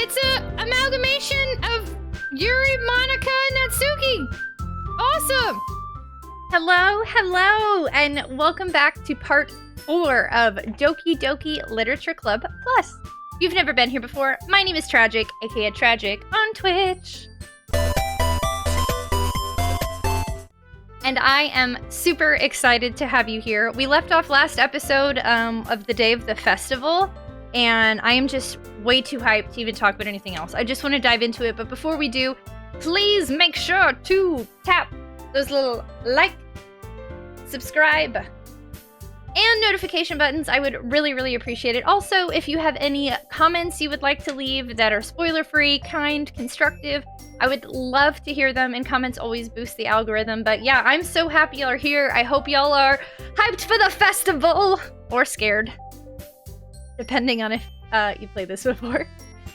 It's a amalgamation of Yuri, Monica, and Natsuki. Awesome. Hello, and welcome back to part 4 of Doki Doki Literature Club Plus. If you've never been here before, my name is Tragic, aka Tragic, on Twitch. And I am super excited to have you here. We left off last episode of the day of the festival, and I am just way too hyped to even talk about anything else. I just want to dive into it, but before we do, please make sure to tap those little like, subscribe, and notification buttons. I would really appreciate it. Also, if you have any comments you would like to leave that are spoiler-free, kind, constructive, I would love to hear them, and comments always boost the algorithm. But yeah, I'm so happy y'all are here. I hope y'all are hyped for the festival, or scared, depending on if you played this before.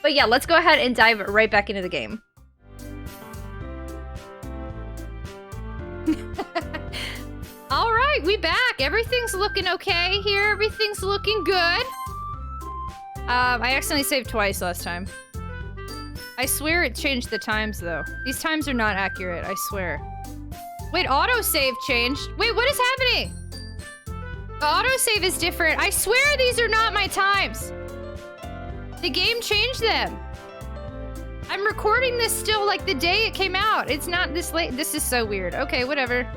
But yeah, let's go ahead and dive right back into the game. All right, we back. Everything's looking okay here. Everything's looking good. I accidentally saved twice last time. I swear it changed the times, though. These times are not accurate, I swear. Wait, autosave changed. Wait, what is happening? The autosave is different. I swear these are not my times. The game changed them. I'm recording this still like the day it came out. It's not this late. This is so weird. Okay, whatever.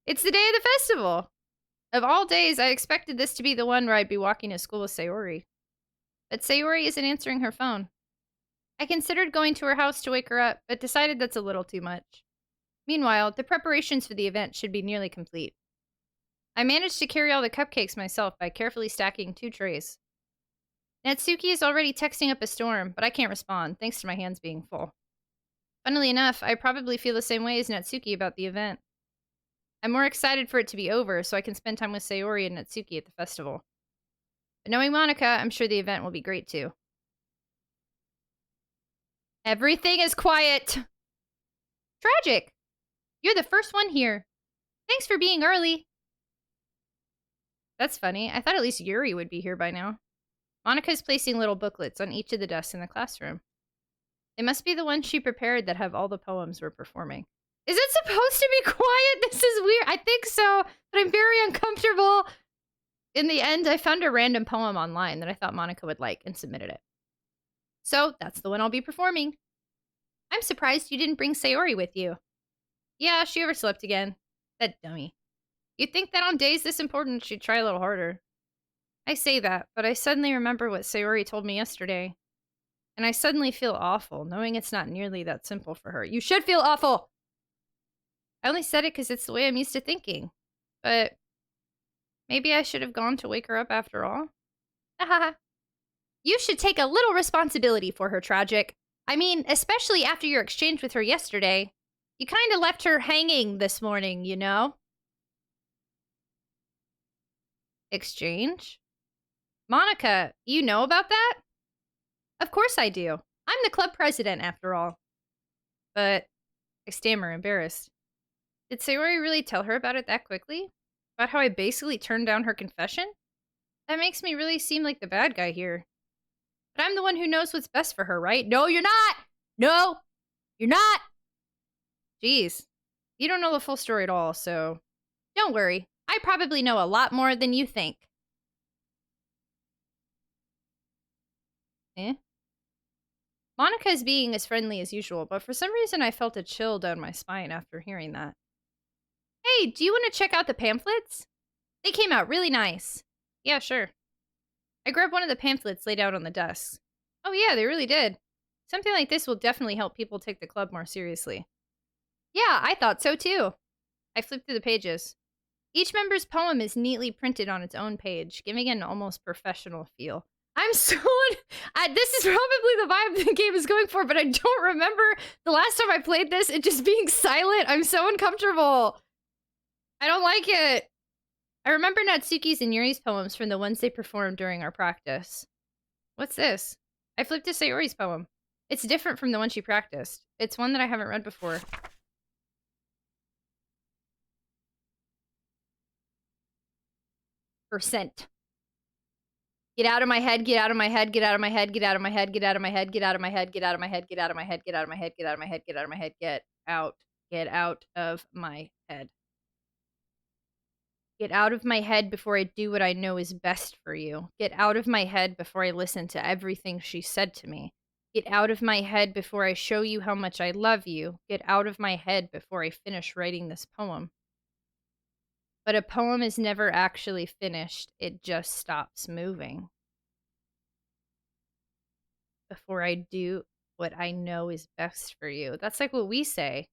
It's the day of the festival. Of all days, I expected this to be the one where I'd be walking to school with Sayori. But Sayori isn't answering her phone. I considered going to her house to wake her up, but decided that's a little too much. Meanwhile, the preparations for the event should be nearly complete. I managed to carry all the cupcakes myself by carefully stacking 2 trays. Natsuki is already texting up a storm, but I can't respond, thanks to my hands being full. Funnily enough, I probably feel the same way as Natsuki about the event. I'm more excited for it to be over, so I can spend time with Sayori and Natsuki at the festival. But knowing Monica, I'm sure the event will be great too. Everything is quiet! Tragic! You're the first one here. Thanks for being early. That's funny. I thought at least Yuri would be here by now. Monica's placing little booklets on each of the desks in the classroom. They must be the ones she prepared that have all the poems we're performing. Is it supposed to be quiet? This is weird. I think so, but I'm very uncomfortable. In the end, I found a random poem online that I thought Monica would like and submitted it. So that's the one I'll be performing. I'm surprised you didn't bring Sayori with you. Yeah, she overslept again. That dummy. You'd think that on days this important, she'd try a little harder. I say that, but I suddenly remember what Sayori told me yesterday. And I suddenly feel awful, knowing it's not nearly that simple for her. You should feel awful! I only said it because it's the way I'm used to thinking. But maybe I should have gone to wake her up after all? Haha. You should take a little responsibility for her, Tragic. I mean, especially after your exchange with her yesterday. You kind of left her hanging this morning, you know? Exchange? Monica, you know about that? Of course I do. I'm the club president, after all. But I stammer, embarrassed. Did Sayori really tell her about it that quickly? About how I basically turned down her confession? That makes me really seem like the bad guy here. But I'm the one who knows what's best for her, right? No, you're not! No! You're not! Jeez. You don't know the full story at all, so don't worry. I probably know a lot more than you think. Eh? Monica is being as friendly as usual, but for some reason I felt a chill down my spine after hearing that. Hey, do you want to check out the pamphlets? They came out really nice. Yeah, sure. I grabbed one of the pamphlets laid out on the desk. Oh yeah, they really did. Something like this will definitely help people take the club more seriously. Yeah, I thought so too. I flipped through the pages. Each member's poem is neatly printed on its own page, giving it an almost professional feel. I'm so... this is probably the vibe the game is going for, but I don't remember the last time I played this, it just being silent. I'm so uncomfortable. I don't like it. I remember Natsuki's and Yuri's poems from the ones they performed during our practice. What's this? I flipped to Sayori's poem. It's different from the one she practiced. It's one that I haven't read before. %. Get out of my head, get out of my head, get out of my head, get out of my head, get out of my head, get out of my head, get out of my head, get out of my head, get out of my head, get out of my head, get out of my head, get out. Get out of my head. Get out of my head before I do what I know is best for you. Get out of my head before I listen to everything she said to me. Get out of my head before I show you how much I love you. Get out of my head before I finish writing this poem. But a poem is never actually finished. It just stops moving. Before I do what I know is best for you. That's like what we say.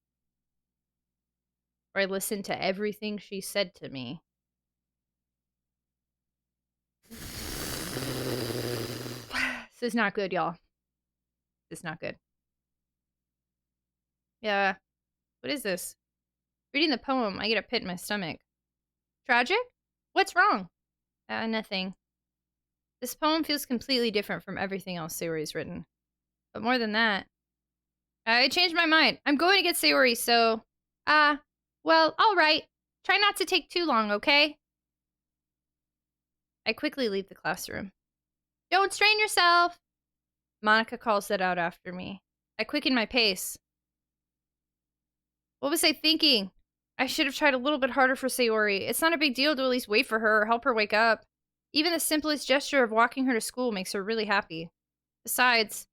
Or I listened to everything she said to me. This is not good, y'all. This is not good. Yeah. What is this? Reading the poem, I get a pit in my stomach. Tragic? What's wrong? Nothing. This poem feels completely different from everything else Sayori's written. But more than that, I changed my mind. I'm going to get Sayori, so... well, alright. Try not to take too long, okay? I quickly leave the classroom. Don't strain yourself! Monika calls that out after me. I quicken my pace. What was I thinking? I should have tried a little bit harder for Sayori. It's not a big deal to at least wait for her or help her wake up. Even the simplest gesture of walking her to school makes her really happy. Besides,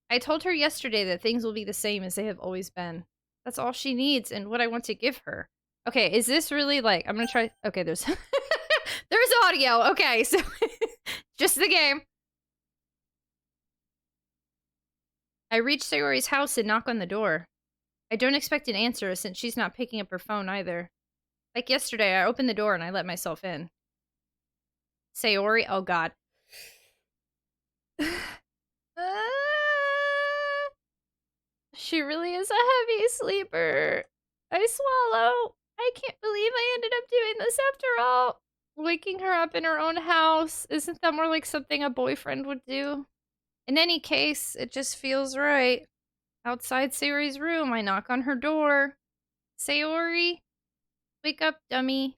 I told her yesterday that things will be the same as they have always been. That's all she needs and what I want to give her. Okay, is this really like... I'm gonna try... Okay, there's... there's audio. Okay, so... just the game. I reach Sayori's house and knock on the door. I don't expect an answer since she's not picking up her phone either. Like yesterday, I opened the door and I let myself in. Sayori? Oh god. She really is a heavy sleeper. I swallow. I can't believe I ended up doing this after all. Waking her up in her own house. Isn't that more like something a boyfriend would do? In any case, it just feels right. Outside Sayori's room, I knock on her door. Sayori? Wake up, dummy.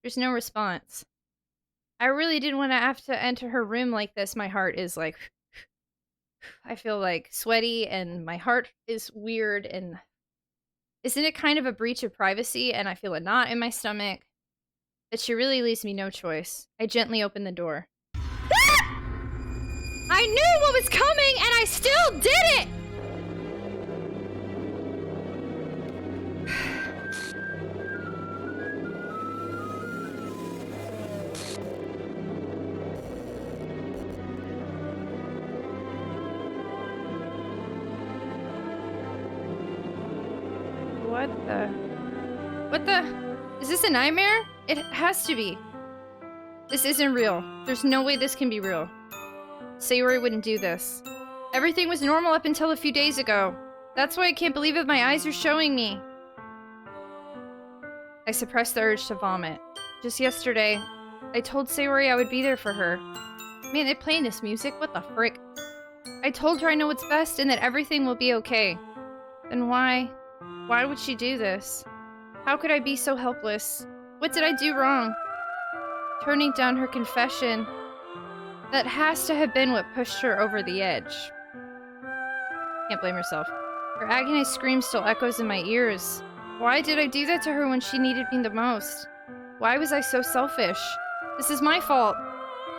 There's no response. I really didn't want to have to enter her room like this. My heart is like... I feel like sweaty and my heart is weird and... Isn't it kind of a breach of privacy? And I feel a knot in my stomach. But she really leaves me no choice. I gently open the door. Ah! I knew what was coming and I still did it! What the? Is this a nightmare? It has to be. This isn't real. There's no way this can be real. Sayori wouldn't do this. Everything was normal up until a few days ago. That's why I can't believe what my eyes are showing me. I suppressed the urge to vomit. Just yesterday, I told Sayori I would be there for her. Man, they're playing this music? What the frick? I told her I know what's best and that everything will be okay. Then why? Why would she do this? How could I be so helpless? What did I do wrong? Turning down her confession. That has to have been what pushed her over the edge. Can't blame herself. Her agonized scream still echoes in my ears. Why did I do that to her when she needed me the most? Why was I so selfish? This is my fault.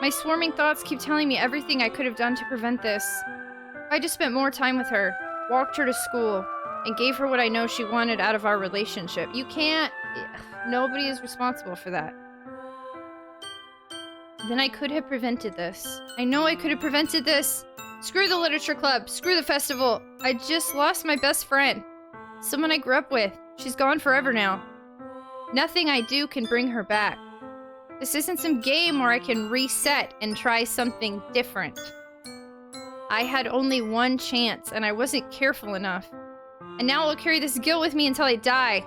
My swarming thoughts keep telling me everything I could have done to prevent this. If I just spent more time with her, walked her to school, and gave her what I know she wanted out of our relationship. You can't... Nobody is responsible for that. Then I could have prevented this. I know I could have prevented this. Screw the literature club. Screw the festival. I just lost my best friend. Someone I grew up with. She's gone forever now. Nothing I do can bring her back. This isn't some game where I can reset and try something different. I had only one chance, and I wasn't careful enough. And now I'll carry this guilt with me until I die.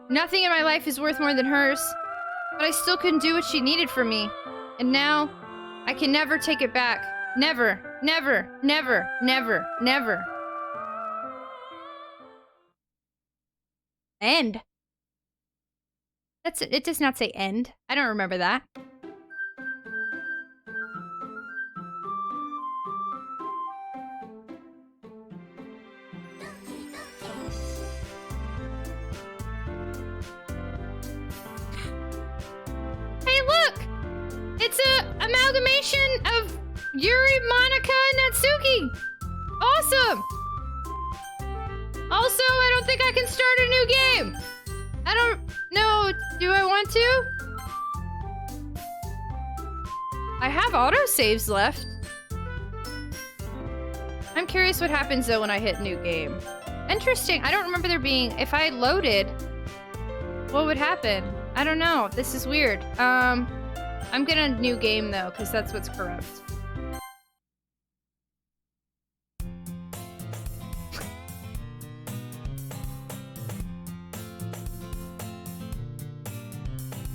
Nothing in my life is worth more than hers. But I still couldn't do what she needed from me. And now, I can never take it back. Never, never, never, never, never. End. That's it. It does not say end. I don't remember that. It's a amalgamation of Yuri, Monica, and Natsuki. Awesome. Also, I don't think I can start a new game. I don't know. Do I want to? I have autosaves left. I'm curious what happens though when I hit new game. Interesting. I don't remember there being... If I loaded, what would happen? I don't know. This is weird. I'm gonna new game though, because that's what's corrupt.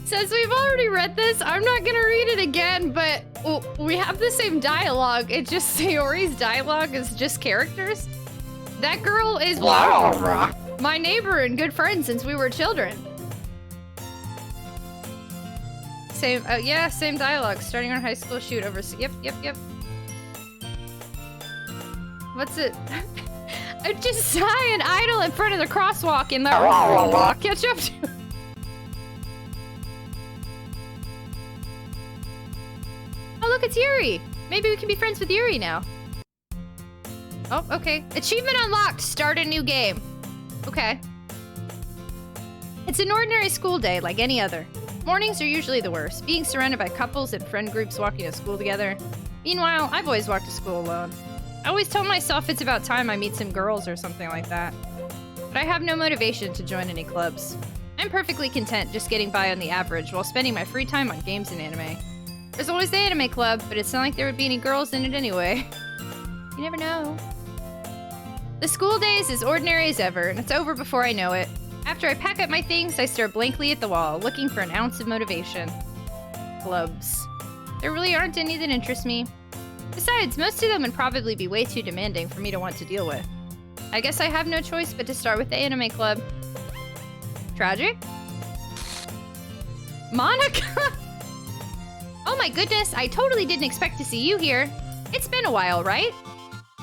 Since we've already read this, I'm not gonna read it again, but we have the same dialogue. It's just Sayori's dialogue is just characters. That girl is my neighbor and good friend since we were children. Same, yeah, same dialogue. Starting our high school shoot over. Yep. What's it? I just sigh and idle in front of the crosswalk in the catch up to. Oh, look, it's Yuri. Maybe we can be friends with Yuri now. Oh, okay. Achievement unlocked. Start a new game. Okay. It's an ordinary school day like any other. Mornings are usually the worst, being surrounded by couples and friend groups walking to school together. Meanwhile, I've always walked to school alone. I always tell myself it's about time I meet some girls or something like that. But I have no motivation to join any clubs. I'm perfectly content just getting by on the average while spending my free time on games and anime. There's always the anime club, but it's not like there would be any girls in it anyway. You never know. The school day is as ordinary as ever, and it's over before I know it. After I pack up my things, I stare blankly at the wall, looking for an ounce of motivation. Clubs. There really aren't any that interest me. Besides, most of them would probably be way too demanding for me to want to deal with. I guess I have no choice but to start with the anime club. Tragic? Monica? Oh my goodness, I totally didn't expect to see you here. It's been a while, right?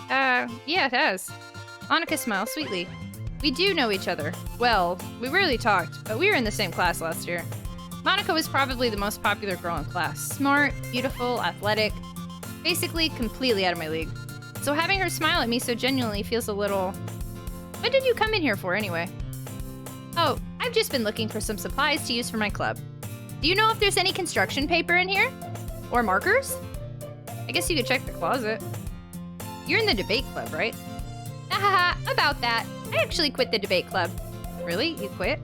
Yeah, it has. Monica smiles sweetly. We do know each other. Well, we rarely talked, but we were in the same class last year. Monica was probably the most popular girl in class. Smart, beautiful, athletic. Basically, completely out of my league. So having her smile at me so genuinely feels a little... What did you come in here for, anyway? Oh, I've just been looking for some supplies to use for my club. Do you know if there's any construction paper in here? Or markers? I guess you could check the closet. You're in the debate club, right? Haha, about that. I actually quit the debate club. Really? You quit?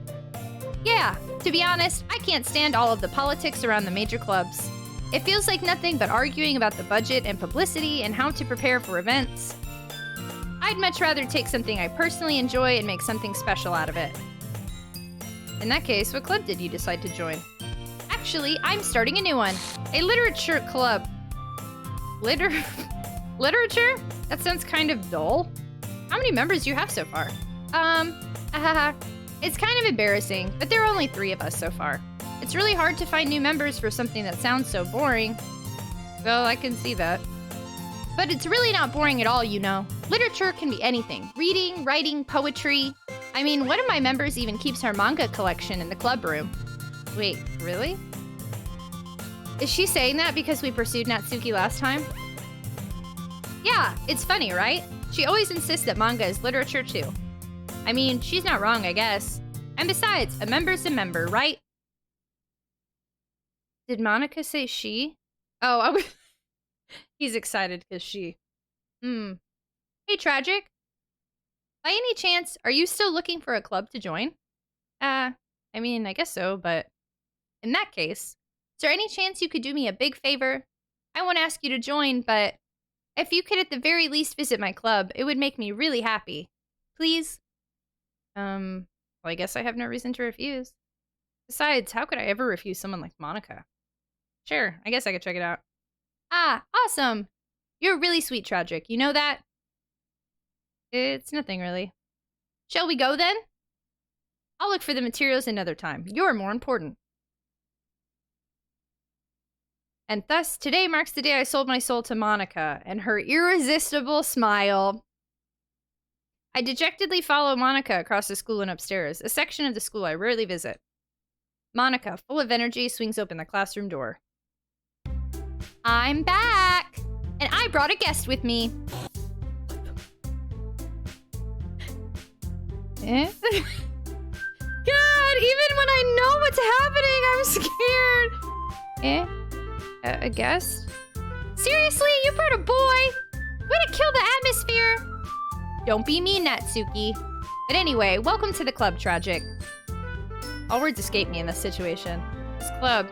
Yeah, to be honest, I can't stand all of the politics around the major clubs. It feels like nothing but arguing about the budget and publicity and how to prepare for events. I'd much rather take something I personally enjoy and make something special out of it. In that case, what club did you decide to join? Actually, I'm starting a new one. A literature club. Literature? That sounds kind of dull. How many members do you have so far? It's kind of embarrassing, but there are only 3 of us so far. It's really hard to find new members for something that sounds so boring. Well, I can see that. But it's really not boring at all, you know. Literature can be anything. Reading, writing, poetry. I mean, one of my members even keeps her manga collection in the club room. Wait, really? Is she saying that because we pursued Natsuki last time? Yeah, it's funny, right? She always insists that manga is literature too. I mean, she's not wrong, I guess. And besides, a member's a member, right? Did Monica say she? Oh, he's excited because she. Hey, Tragic. By any chance, are you still looking for a club to join? I mean, I guess so, but in that case, is there any chance you could do me a big favor? I won't ask you to join, but if you could at the very least visit my club, it would make me really happy. Please? Well, I guess I have no reason to refuse. Besides, how could I ever refuse someone like Monica? Sure, I guess I could check it out. Ah, awesome! You're really sweet, Tragic. You know that? It's nothing, really. Shall we go, then? I'll look for the materials another time. You're more important. And thus, today marks the day I sold my soul to Monica, and her irresistible smile. I dejectedly follow Monica across the school and upstairs, a section of the school I rarely visit. Monica, full of energy, swings open the classroom door. I'm back! And I brought a guest with me. Eh? God, even when I know what's happening, I'm scared. Eh? A guest? Seriously, you brought a boy? Way to kill the atmosphere! Don't be mean, Natsuki. But anyway, welcome to the club, Tragic. All words escape me in this situation. This club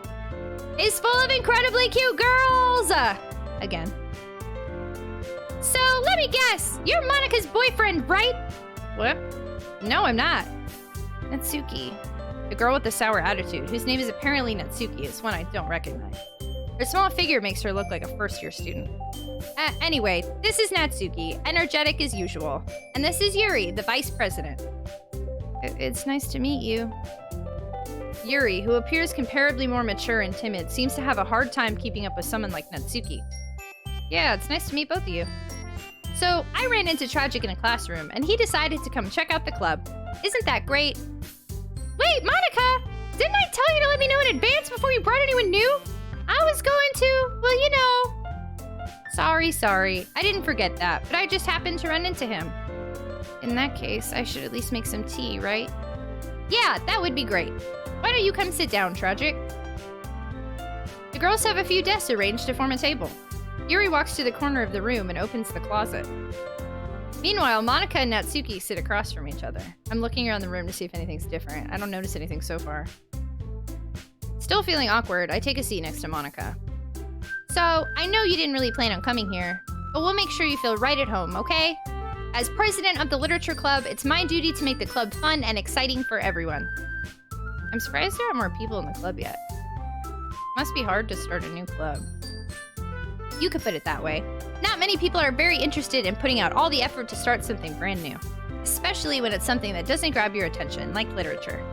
is full of incredibly cute girls! Again. So, let me guess, you're Monika's boyfriend, right? What? No, I'm not. Natsuki. The girl with the sour attitude, whose name is apparently Natsuki, is one I don't recognize. Her small figure makes her look like a first-year student. Anyway, this is Natsuki, energetic as usual. And this is Yuri, the vice president. It's nice to meet you. Yuri, who appears comparably more mature and timid, seems to have a hard time keeping up with someone like Natsuki. Yeah, it's nice to meet both of you. So, I ran into Tragic in a classroom, and he decided to come check out the club. Isn't that great? Wait, Monika! Didn't I tell you to let me know in advance before you brought anyone new? I was going to, well, you know. Sorry. I didn't forget that, but I just happened to run into him. In that case, I should at least make some tea, right? Yeah, that would be great. Why don't you come sit down, Tragic? The girls have a few desks arranged to form a table. Yuri walks to the corner of the room and opens the closet. Meanwhile, Monika and Natsuki sit across from each other. I'm looking around the room to see if anything's different. I don't notice anything so far. Still feeling awkward, I take a seat next to Monika. So, I know you didn't really plan on coming here, but we'll make sure you feel right at home, okay? As president of the Literature Club, it's my duty to make the club fun and exciting for everyone. I'm surprised there aren't more people in the club yet. Must be hard to start a new club. You could put it that way. Not many people are very interested in putting out all the effort to start something brand new, especially when it's something that doesn't grab your attention, like literature.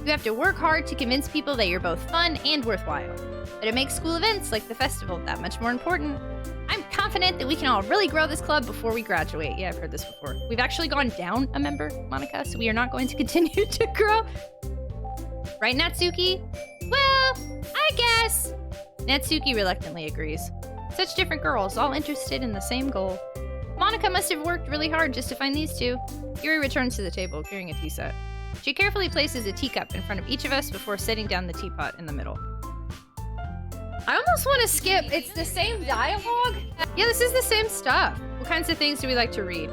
You have to work hard to convince people that you're both fun and worthwhile. But it makes school events like the festival that much more important. I'm confident that we can all really grow this club before we graduate. Yeah, I've heard this before. We've actually gone down a member, Monika, so we are not going to continue to grow. Right, Natsuki? Well, I guess. Natsuki reluctantly agrees. Such different girls, all interested in the same goal. Monika must have worked really hard just to find these two. Yuri returns to the table, carrying a tea set. She carefully places a teacup in front of each of us before setting down the teapot in the middle. I almost want to skip. It's the same dialogue? Yeah, this is the same stuff. What kinds of things do we like to read?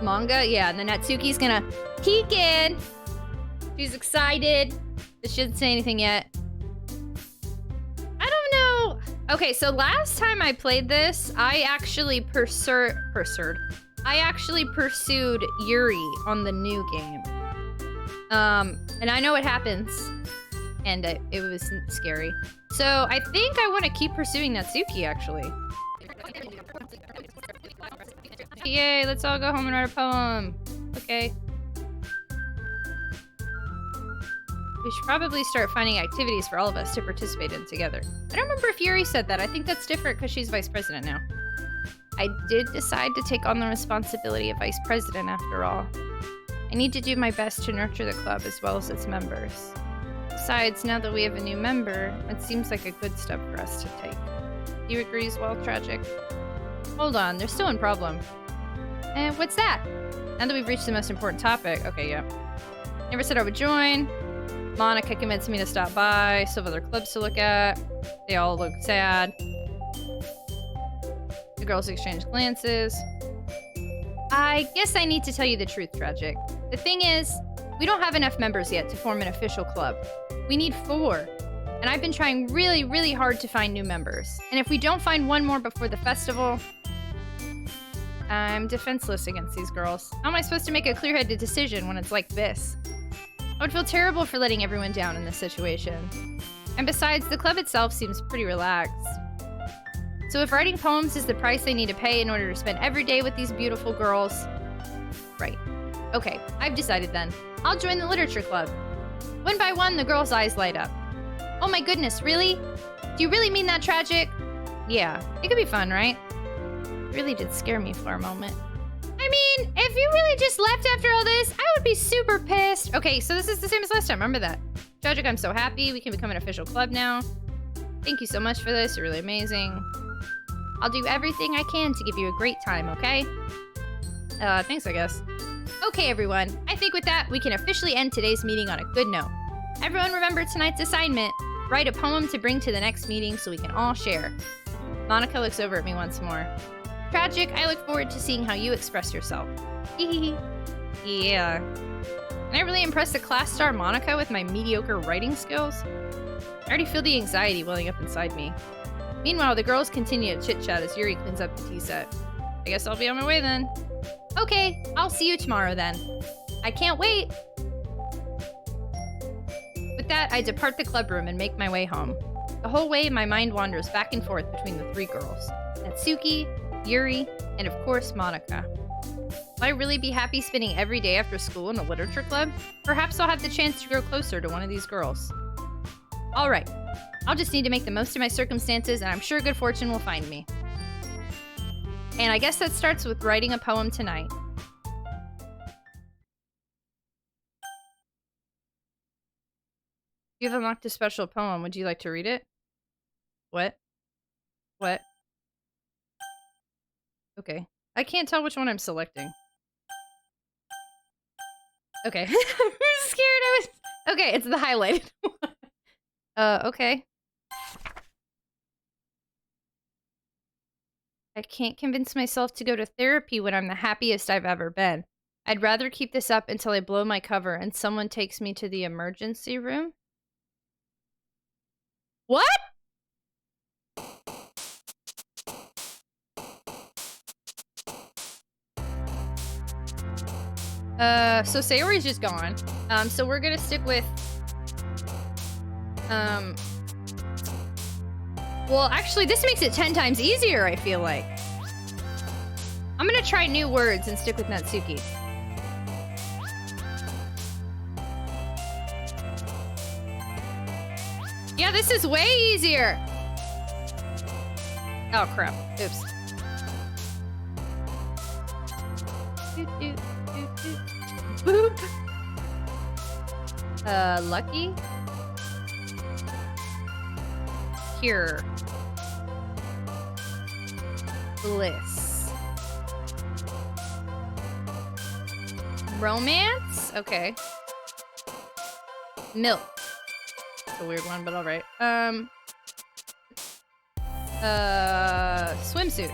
Manga? Yeah, and then Natsuki's gonna peek in. She's excited, but she doesn't say anything yet. I don't know. Okay, so last time I played this, I actually pursued Yuri on the new game. And I know what happens. And it was scary. So I think I want to keep pursuing Natsuki, actually. Yay, let's all go home and write a poem. Okay. We should probably start finding activities for all of us to participate in together. I don't remember if Yuri said that. I think that's different because she's vice president now. I did decide to take on the responsibility of vice president after all. I need to do my best to nurture the club as well as its members. Besides, now that we have a new member, it seems like a good step for us to take. Do you agree as well, Tragic? Hold on, there's still a problem. What's that? Now that we've reached the most important topic. Okay, yeah. Never said I would join. Monika convinced me to stop by. Still have other clubs to look at. They all look sad. The girls exchange glances. I guess I need to tell you the truth, Tragic. The thing is, we don't have enough members yet to form an official club. We need 4. And I've been trying really, really hard to find new members. And if we don't find one more before the festival, I'm defenseless against these girls. How am I supposed to make a clear-headed decision when it's like this? I would feel terrible for letting everyone down in this situation. And besides, the club itself seems pretty relaxed. So if writing poems is the price they need to pay in order to spend every day with these beautiful girls... Right. Okay, I've decided then. I'll join the literature club. One by one, the girls' eyes light up. Oh my goodness, really? Do you really mean that, Tragic? Yeah, it could be fun, right? It really did scare me for a moment. I mean, if you really just left after all this, I would be super pissed. Okay, so this is the same as last time, remember that. Tragic, I'm so happy. We can become an official club now. Thank you so much for this. You're really amazing. I'll do everything I can to give you a great time, okay? Thanks, I guess. Okay, everyone. I think with that, we can officially end today's meeting on a good note. Everyone remember tonight's assignment. Write a poem to bring to the next meeting so we can all share. Monica looks over at me once more. Tragic, I look forward to seeing how you express yourself. Yeah. Can I really impress the class star Monica with my mediocre writing skills? I already feel the anxiety welling up inside me. Meanwhile, the girls continue to chit-chat as Yuri cleans up the tea set. I guess I'll be on my way then. Okay, I'll see you tomorrow then. I can't wait! With that, I depart the club room and make my way home. The whole way, my mind wanders back and forth between the three girls. Natsuki, Yuri, and of course, Monica. Will I really be happy spending every day after school in a literature club? Perhaps I'll have the chance to grow closer to one of these girls. Alright, I'll just need to make the most of my circumstances, and I'm sure good fortune will find me. And I guess that starts with writing a poem tonight. You've unlocked a special poem. Would you like to read it? What? What? Okay. I can't tell which one I'm selecting. Okay. I'm scared I was... Okay, it's the highlighted one. Okay. I can't convince myself to go to therapy when I'm the happiest I've ever been. I'd rather keep this up until I blow my cover and someone takes me to the emergency room. What? So Sayori's just gone. So we're gonna stick with... Well, actually, this makes it 10 times easier, I feel like. I'm gonna try new words and stick with Natsuki. Yeah, this is way easier! Oh, crap. Oops. Boop. Lucky? Cure. Bliss. Romance? Okay. Milk. It's a weird one, but alright. Swimsuit.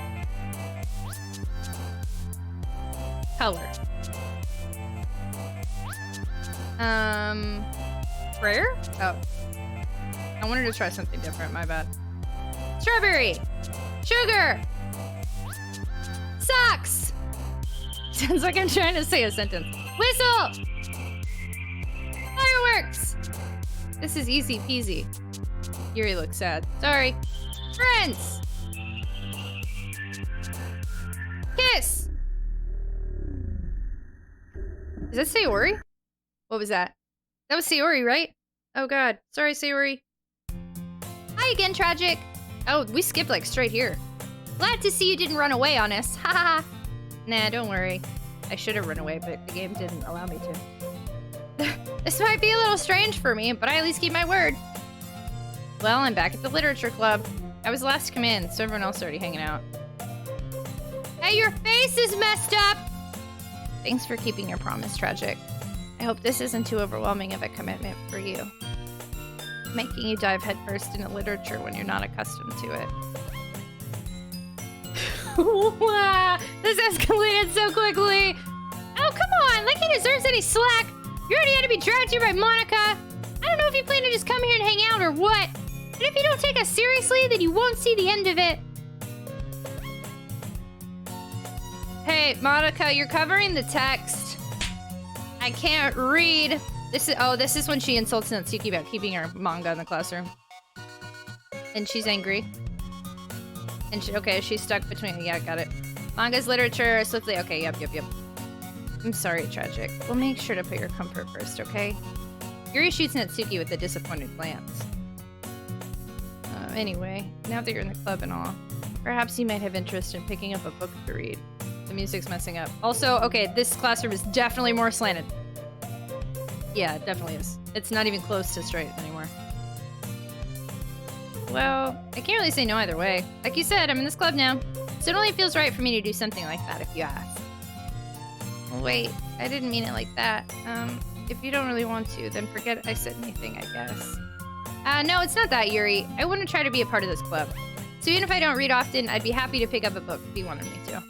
Color. Prayer? Oh. I wanted to try something different, my bad. Strawberry! Sugar! Socks! Sounds like I'm trying to say a sentence. Whistle! Fireworks! This is easy peasy. Yuri looks sad. Sorry. Friends! Kiss! Is that Sayori? What was that? That was Sayori, right? Oh god. Sorry, Sayori. Hi again, Tragic. Oh, we skipped like straight here. Glad to see you didn't run away on us. Ha ha ha. Nah, don't worry. I should have run away, but the game didn't allow me to. This might be a little strange for me, but I at least keep my word. Well, I'm back at the literature club. I was the last to come in, so everyone else is already hanging out. Hey, your face is messed up! Thanks for keeping your promise, Tragic. I hope this isn't too overwhelming of a commitment for you. Making you dive headfirst into literature when you're not accustomed to it. Wow, this escalated so quickly! Oh, come on! Like he deserves any slack! You already had to be dragged here by Monica! I don't know if you plan to just come here and hang out or what! And if you don't take us seriously, then you won't see the end of it! Hey, Monica, you're covering the text. I can't read. This is when she insults Natsuki about keeping her manga in the classroom. And she's angry. And she's stuck between... Yeah, got it. Manga's literature, swiftly... Okay, yep. I'm sorry, Tragic. We'll make sure to put your comfort first, okay? Yuri shoots Natsuki with a disappointed glance. Anyway, now that you're in the club and all, perhaps you might have interest in picking up a book to read. The music's messing up. Also, okay, this classroom is definitely more slanted. Yeah, it definitely is. It's not even close to straight anymore. well, I can't really say no either way. Like you said, I'm in this club now. So it only feels right for me to do something like that if you ask. Well, wait, I didn't mean it like that. If you don't really want to, then forget I said anything, I guess. No, it's not that, Yuri. I want to try to be a part of this club. So even if I don't read often, I'd be happy to pick up a book if you wanted me to.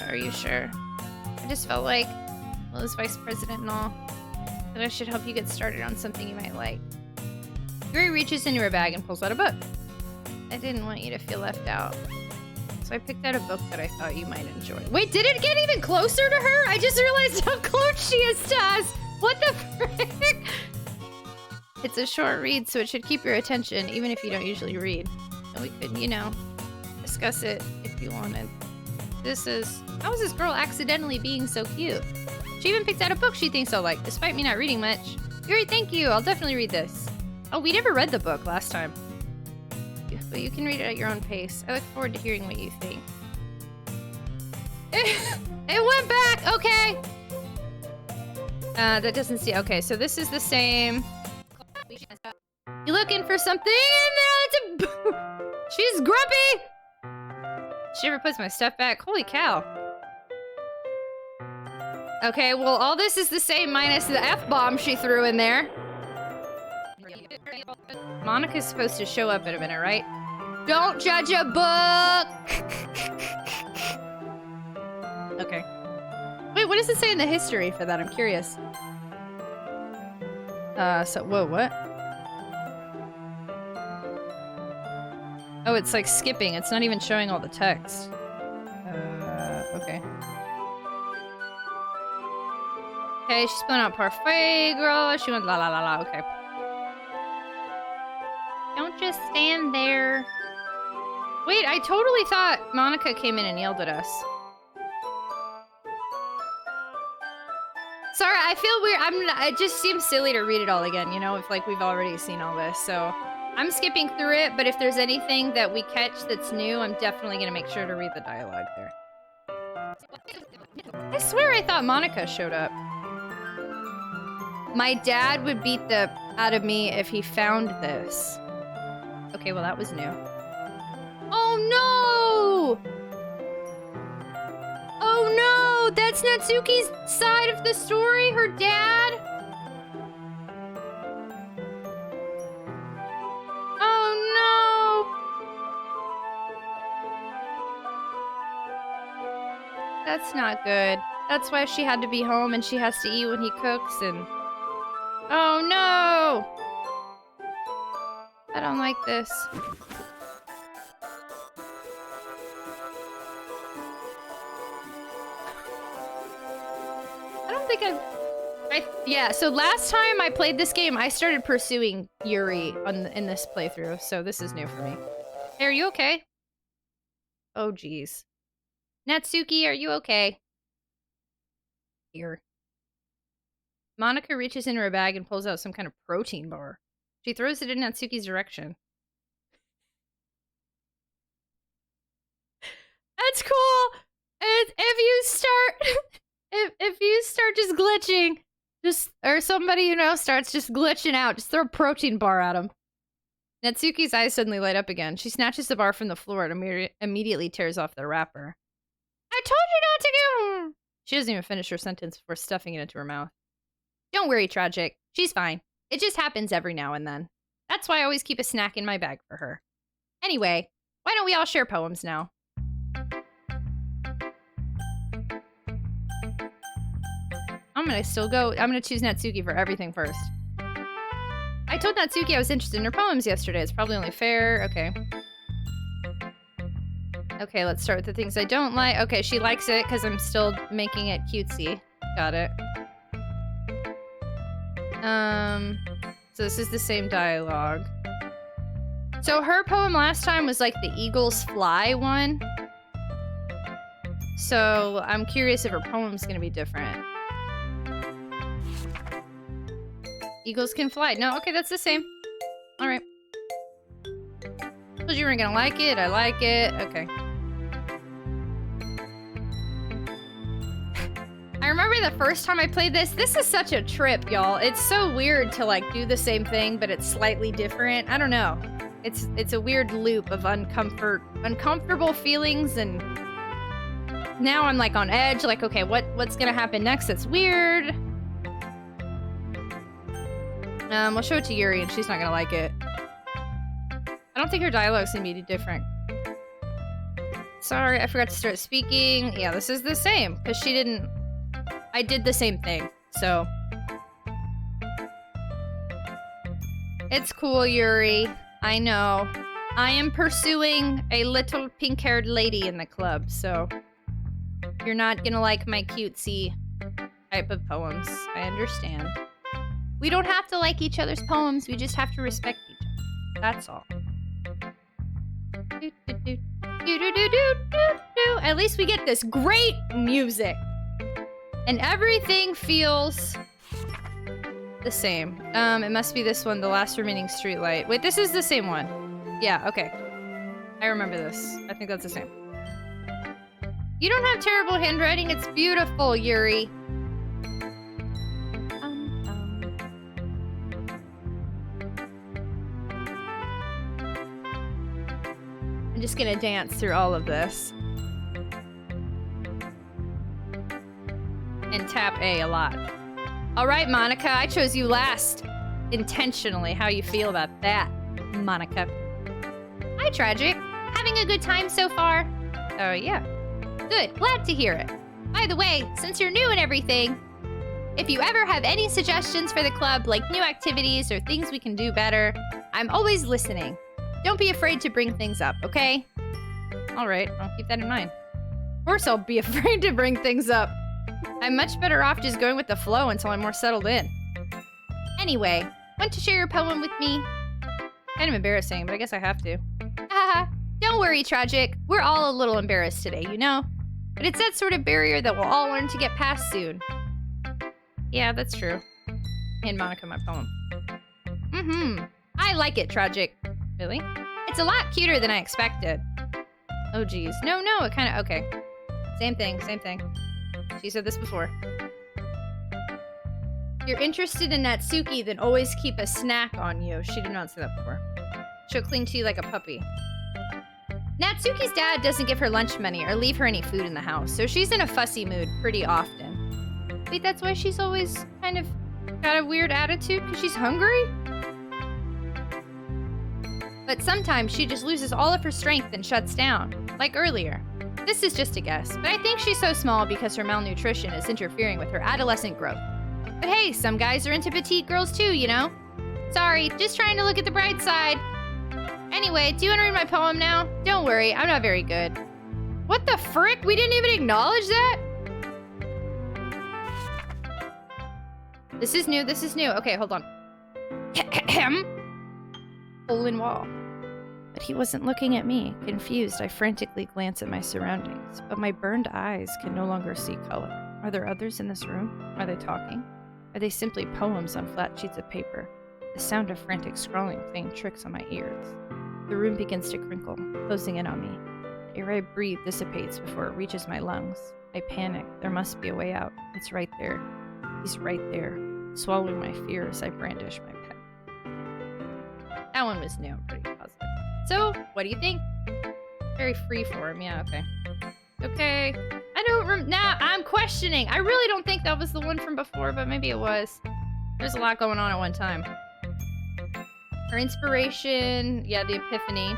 Are you sure? I just felt like, well, as vice president and all, that I should help you get started on something you might like. Yuri reaches into her bag and pulls out a book. I didn't want you to feel left out. So I picked out a book that I thought you might enjoy. Wait, did it get even closer to her? I just realized how close she is to us. What the frick? It's a short read, so it should keep your attention, even if you don't usually read. And we could, you know, discuss it if you wanted. How is this girl accidentally being so cute? She even picked out a book she thinks I'll like, despite me not reading much. Yuri, thank you. I'll definitely read this. Oh, we never read the book last time. But you can read it at your own pace. I look forward to hearing what you think. It went back! Okay! That doesn't see... Okay, so this is the same... You looking for something? No, it's a... She's grumpy! She never puts my stuff back. Holy cow. Okay, well, all this is the same minus the F-bomb she threw in there. Monica's supposed to show up in a minute, right? Don't judge a book! Okay. Wait, what does it say in the history for that? I'm curious. Whoa, what? Oh, it's like skipping. It's not even showing all the text. Okay. Okay, she's pulling out parfait, girl. She went la la la la, okay. Don't just stand there. Wait, I totally thought Monica came in and yelled at us. Sorry, I feel weird. It just seems silly to read it all again, you know, if like we've already seen all this. So I'm skipping through it, but if there's anything that we catch that's new, I'm definitely gonna make sure to read the dialogue there. I swear I thought Monica showed up. My dad would beat the out of me if he found this. Okay, well that was new. Oh no! Oh no! That's Natsuki's side of the story? Her dad? Oh no! That's not good. That's why she had to be home and she has to eat when he cooks and... Oh no! I don't like this. I don't think yeah, so last time I played this game, I started pursuing Yuri in this playthrough, so this is new for me. Hey, are you okay? Oh, geez. Natsuki, are you okay? Here. Monica reaches into her bag and pulls out some kind of protein bar. She throws it in Natsuki's direction. That's cool! If you start... if you start just glitching, or somebody you know starts just glitching out, just throw a protein bar at him. Natsuki's eyes suddenly light up again. She snatches the bar from the floor and immediately tears off the wrapper. I told you not to give... She doesn't even finish her sentence before stuffing it into her mouth. Don't worry, Tragic. She's fine. It just happens every now and then. That's why I always keep a snack in my bag for her. Anyway, why don't we all share poems now? I'm gonna choose Natsuki for everything first. I told Natsuki I was interested in her poems yesterday. It's probably only fair. Okay. Okay, let's start with the things I don't like. Okay, she likes it because I'm still making it cutesy. Got it. So this is the same dialogue. So her poem last time was like the Eagles Fly one. So I'm curious if her poem's gonna be different. Eagles can fly. No, okay, that's the same. Alright. Told you weren't gonna like it. I like it. Okay. I remember the first time I played this. This is such a trip, y'all. It's so weird to like do the same thing, but it's slightly different. I don't know. It's a weird loop of uncomfortable feelings, and now I'm like on edge, like, okay, what's gonna happen next? That's weird. We'll show it to Yuri and she's not gonna like it. I don't think her dialogue's gonna be different. Sorry, I forgot to start speaking. Yeah, this is the same, because she didn't... I did the same thing, so... It's cool, Yuri. I know. I am pursuing a little pink-haired lady in the club, so... You're not gonna like my cutesy type of poems. I understand. We don't have to like each other's poems, we just have to respect each other. That's all. At least we get this great music. And everything feels the same. It must be this one, the last remaining streetlight. Wait, this is the same one. Yeah, okay. I remember this. I think that's the same. You don't have terrible handwriting. It's beautiful, Yuri. I'm just gonna dance through all of this. And tap A lot. Alright, Monica, I chose you last. Intentionally. How you feel about that, Monica? Hi, Tragic. Having a good time so far? Oh, yeah. Good. Glad to hear it. By the way, since you're new and everything, if you ever have any suggestions for the club, like new activities or things we can do better, I'm always listening. Don't be afraid to bring things up, okay? Alright, I'll keep that in mind. Of course I'll be afraid to bring things up. I'm much better off just going with the flow until I'm more settled in. Anyway, want to share your poem with me? Kind of embarrassing, but I guess I have to. Haha, don't worry, Tragic. We're all a little embarrassed today, you know? But it's that sort of barrier that we'll all learn to get past soon. Yeah, that's true. Hand Monica my poem. I like it, Tragic. Really? It's a lot cuter than I expected. Oh, geez. No, it kind of... Okay. Same thing. She said this before. If you're interested in Natsuki, then always keep a snack on you. She did not say that before. She'll cling to you like a puppy. Natsuki's dad doesn't give her lunch money or leave her any food in the house, so she's in a fussy mood pretty often. Wait, that's why she's always kind of got a weird attitude? Because she's hungry? But sometimes she just loses all of her strength and shuts down, like earlier. This is just a guess, but I think she's so small because her malnutrition is interfering with her adolescent growth. But hey, some guys are into petite girls too, you know? Sorry, just trying to look at the bright side. Anyway, do you want to read my poem now? Don't worry, I'm not very good. What the frick? We didn't even acknowledge that? This is new. Okay, hold on. Hole in wall. But he wasn't looking at me. Confused, I frantically glance at my surroundings, but my burned eyes can no longer see color. Are there others in this room? Are they talking? Are they simply poems on flat sheets of paper? The sound of frantic scrawling playing tricks on my ears. The room begins to crinkle, closing in on me. The air I breathe dissipates before it reaches my lungs. I panic. There must be a way out. It's right there. He's right there. Swallowing my fears, I brandish my pen. That one was new. I'm pretty positive. So, what do you think? Very freeform. Yeah, okay. Okay. I don't now I'm questioning. I really don't think that was the one from before, but maybe it was. There's a lot going on at one time. Her inspiration, yeah, the epiphany.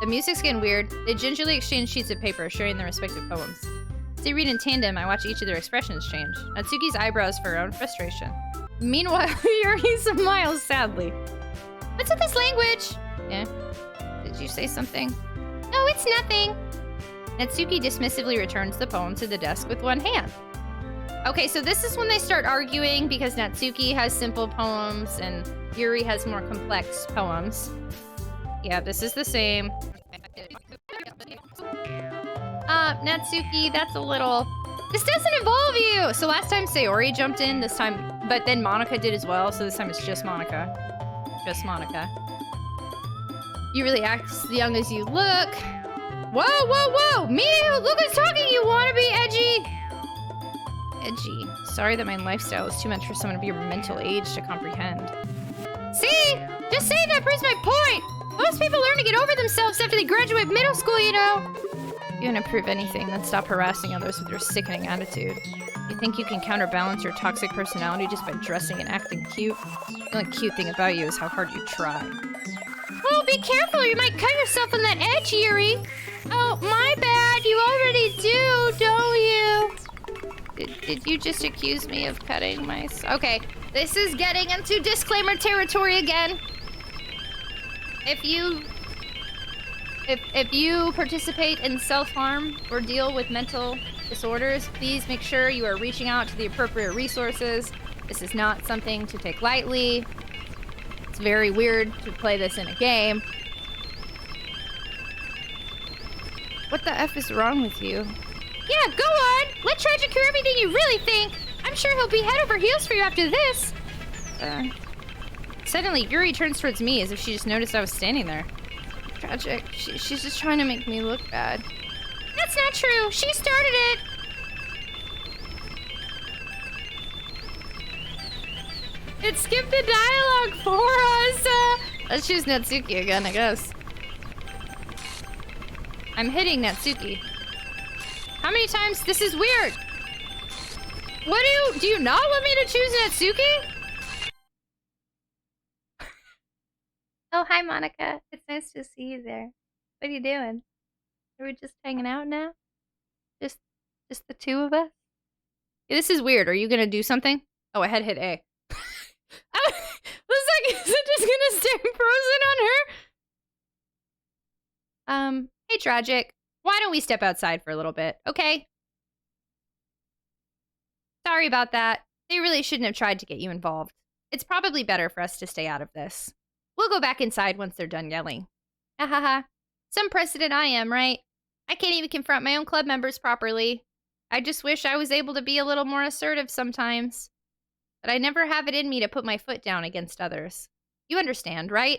The music's getting weird. They gingerly exchange sheets of paper, sharing their respective poems. As they read in tandem, I watch each of their expressions change. Natsuki's eyebrows furrow in frustration. Meanwhile, Yuri smiles sadly. What's with this language? Yeah. Did you say something? No, it's nothing. Natsuki dismissively returns the poem to the desk with one hand. Okay, so this is when they start arguing because Natsuki has simple poems and Yuri has more complex poems. Yeah, this is the same. Natsuki, that's a little... This doesn't involve you! So last time Sayori jumped in, this time... But then Monica did as well, so this time it's just Monica. Just Monica. You really act as young as you look. Whoa! Me? Look who's talking, you wanna be edgy! Edgy. Sorry that my lifestyle is too much for someone of your mental age to comprehend. Just saying that proves my point! Most people learn to get over themselves after they graduate middle school, you know! You wouldn't prove anything, then stop harassing others with your sickening attitude. You think you can counterbalance your toxic personality just by dressing and acting cute? The only cute thing about you is how hard you try. Oh, be careful, you might cut yourself on that edge, Yuri! Oh, my bad, you already do, don't you? Did you just accuse me of cutting myself? Okay, this is getting into disclaimer territory again. If you participate in self-harm or deal with mental disorders, please make sure you are reaching out to the appropriate resources. This is not something to take lightly. It's very weird to play this in a game. What the F is wrong with you? Yeah, go on! Let Tragic hear everything you really think! I'm sure he'll be head over heels for you after this! Suddenly, Yuri turns towards me as if she just noticed I was standing there. Tragic. She's just trying to make me look bad. That's not true! She started it! It skipped the dialogue for us! Let's choose Natsuki again, I guess. I'm hitting Natsuki. How many times? This is weird! What do you not want me to choose Natsuki? Oh, hi, Monica. It's nice to see you there. What are you doing? Are we just hanging out now? Just the two of us? Yeah, this is weird. Are you gonna do something? Oh, I had hit A. I was like, is it just gonna stay frozen on her? Hey, Tragic. Why don't we step outside for a little bit, okay? Sorry about that. They really shouldn't have tried to get you involved. It's probably better for us to stay out of this. We'll go back inside once they're done yelling. Hahaha. Some precedent I am, right? I can't even confront my own club members properly. I just wish I was able to be a little more assertive sometimes. But I never have it in me to put my foot down against others. You understand, right?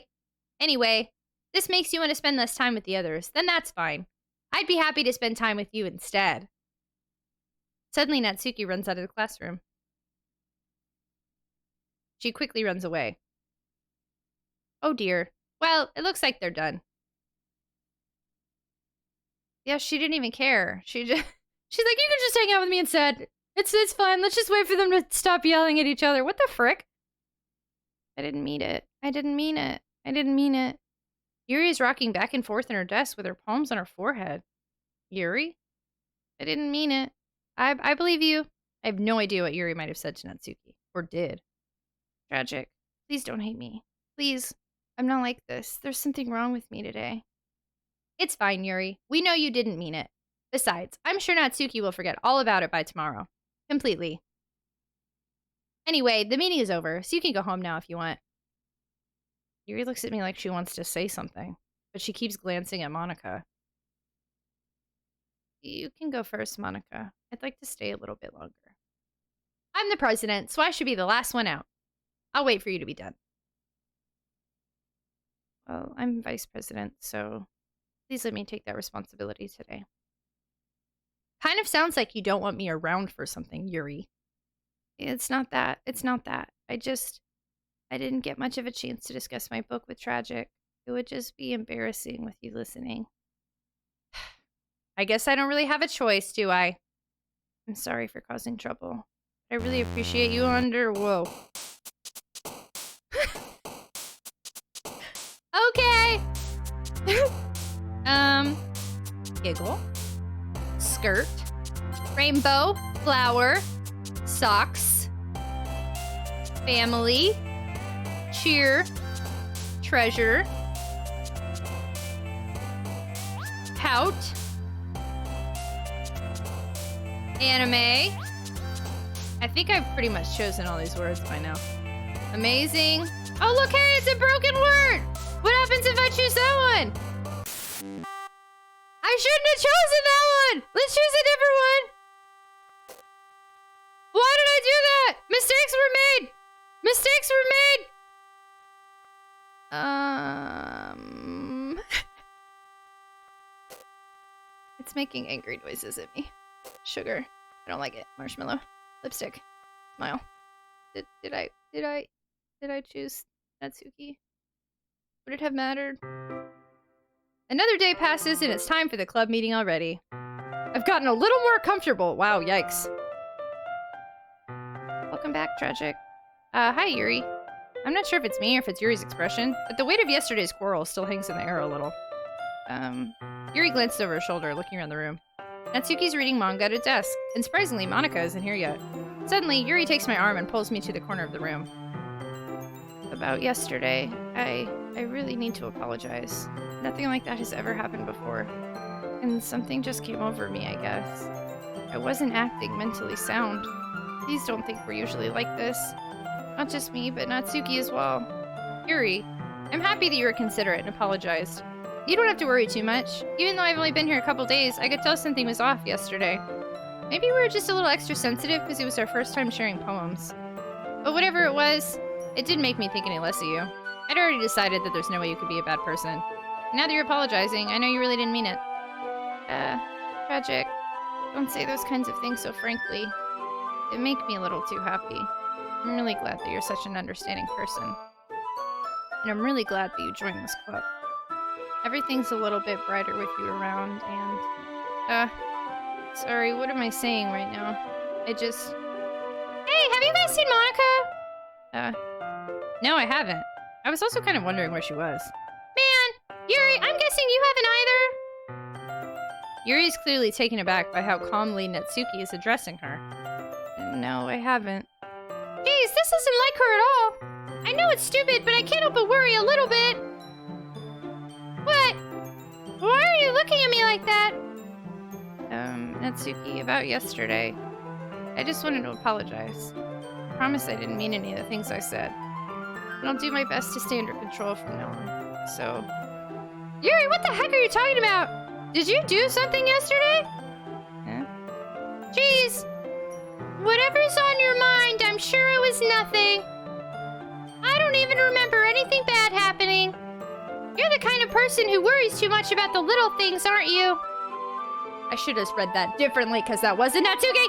Anyway, this makes you want to spend less time with the others. Then that's fine. I'd be happy to spend time with you instead. Suddenly, Natsuki runs out of the classroom. She quickly runs away. Oh dear. Well, it looks like they're done. Yeah, she didn't even care. She's like, you can just hang out with me instead. It's fine. Let's just wait for them to stop yelling at each other. What the frick? I didn't mean it. I didn't mean it. I didn't mean it. Yuri is rocking back and forth in her desk with her palms on her forehead. Yuri? I didn't mean it. I believe you. I have no idea what Yuri might have said to Natsuki. Or did. Tragic. Please don't hate me. Please. I'm not like this. There's something wrong with me today. It's fine, Yuri. We know you didn't mean it. Besides, I'm sure Natsuki will forget all about it by tomorrow. Completely. Anyway, the meeting is over, so you can go home now if you want. Yuri looks at me like she wants to say something, but she keeps glancing at Monica. You can go first, Monica. I'd like to stay a little bit longer. I'm the president, so I should be the last one out. I'll wait for you to be done. Well, I'm vice president, so please let me take that responsibility today. Kind of sounds like you don't want me around for something, Yuri. It's not that. It's not that. I didn't get much of a chance to discuss my book with Tragic. It would just be embarrassing with you listening. I guess I don't really have a choice, do I? I'm sorry for causing trouble. I really appreciate you Whoa. Okay. Giggle. Skirt. Rainbow. Flower. Socks. Family. Cheer. Treasure. Pout. Anime. I think I've pretty much chosen all these words by now. Amazing. Oh, look, hey, it's a broken word. What happens if I choose that one? I shouldn't have chosen that one. Let's choose a different one. Why did I do that? Mistakes were made. Mistakes were made. It's making angry noises at me. Sugar. I don't like it. Marshmallow. Lipstick. Smile. Did I choose Natsuki? Would it have mattered? Another day passes and it's time for the club meeting already. I've gotten a little more comfortable. Wow, yikes. Welcome back, Tragic. Hi, Yuri. I'm not sure if it's me or if it's Yuri's expression, but the weight of yesterday's quarrel still hangs in the air a little. Yuri glanced over her shoulder, looking around the room. Natsuki's reading manga at a desk, and surprisingly, Monica isn't here yet. Suddenly, Yuri takes my arm and pulls me to the corner of the room. About yesterday, I really need to apologize. Nothing like that has ever happened before. And something just came over me, I guess. I wasn't acting mentally sound. Please don't think we're usually like this. Not just me, but Natsuki as well. Yuri, I'm happy that you were considerate and apologized. You don't have to worry too much. Even though I've only been here a couple days, I could tell something was off yesterday. Maybe we were just a little extra sensitive because it was our first time sharing poems. But whatever it was, it did make me think any less of you. I'd already decided that there's no way you could be a bad person. Now that you're apologizing, I know you really didn't mean it. Tragic. Don't say those kinds of things so frankly. They make me a little too happy. I'm really glad that you're such an understanding person. And I'm really glad that you joined this club. Everything's a little bit brighter with you around, and... Sorry, what am I saying right now? Hey, have you guys seen Monica? No, I haven't. I was also kind of wondering where she was. Man! Yuri, I'm guessing you haven't either? Yuri's clearly taken aback by how calmly Natsuki is addressing her. No, I haven't. Geez, this isn't like her at all. I know it's stupid, but I can't help but worry a little bit. What? Why are you looking at me like that? Natsuki, about yesterday. I just wanted to apologize. I promise I didn't mean any of the things I said. And I'll do my best to stay under control from now on. So... Yuri, what the heck are you talking about? Did you do something yesterday? Huh? Jeez. Whatever's on your mind, I'm sure it was nothing. I don't even remember anything bad happening. You're the kind of person who worries too much about the little things, aren't you? I should have read that differently, because that wasn't Natsuki!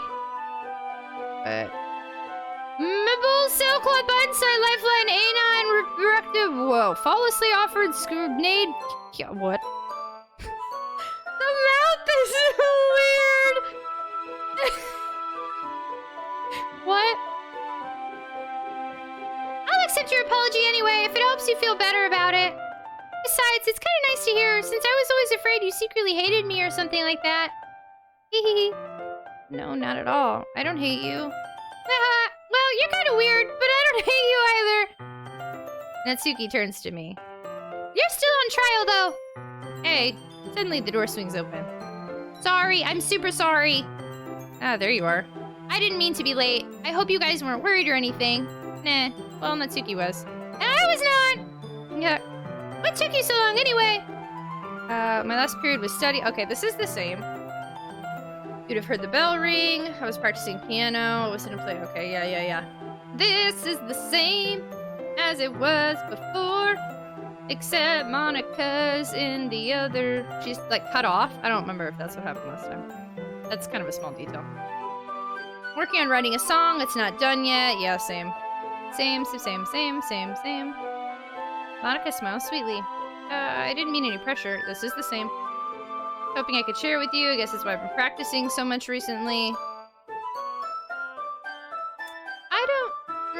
Mabul Cell Club Inside Lifeline A9 Directive. Whoa. Flawlessly offered grenade. What? The mouth is so weird! What? I'll accept your apology anyway, if it helps you feel better about it. Besides, it's kind of nice to hear, since I was always afraid you secretly hated me or something like that. Hehe. No, not at all. I don't hate you. Well, you're kind of weird, but I don't hate you either. Natsuki turns to me. You're still on trial, though. Hey. Suddenly, the door swings open. Sorry, I'm super sorry. Ah, there you are. I didn't mean to be late. I hope you guys weren't worried or anything. Nah. Well, Natsuki was. And I was not! Yeah. What took you so long, anyway? My last period was study. Okay, this is the same. You'd have heard the bell ring. I was practicing piano. I was gonna play. Okay, yeah. This is the same as it was before, except Monica's in the other. She's like cut off. I don't remember if that's what happened last time. That's kind of a small detail. Working on writing a song. It's not done yet. Yeah, same. Same. Monica smiles sweetly. I didn't mean any pressure. This is the same. Hoping I could share with you. I guess that's why I've been practicing so much recently. I don't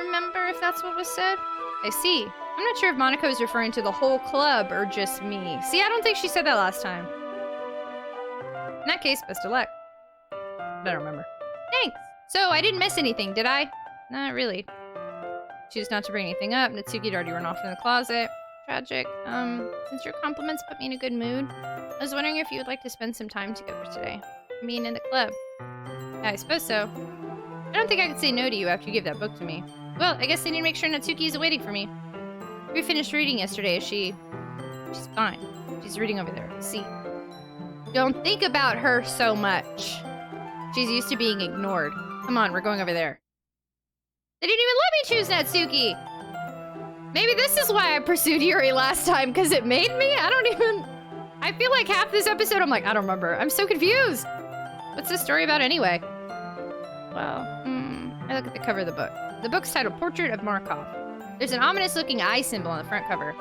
remember if that's what was said. I see. I'm not sure if Monica was referring to the whole club or just me. See, I don't think she said that last time. In that case, best of luck. I don't remember. Thanks. So, I didn't miss anything, did I? Not really. Choose not to bring anything up. Natsuki had already run off in the closet. Tragic. Since your compliments put me in a good mood, I was wondering if you would like to spend some time together today. I mean, in the club. Yeah, I suppose so. I don't think I could say no to you after you give that book to me. Well, I guess I need to make sure Natsuki is waiting for me. We finished reading yesterday. Is she... She's fine. She's reading over there. See? Don't think about her so much. She's used to being ignored. Come on, we're going over there. They didn't even let me choose Natsuki! Maybe this is why I pursued Yuri last time, because it made me? I feel like half this episode I'm like, I don't remember. I'm so confused! What's this story about anyway? Well, I look at the cover of the book. The book's titled Portrait of Markov. There's an ominous-looking eye symbol on the front cover.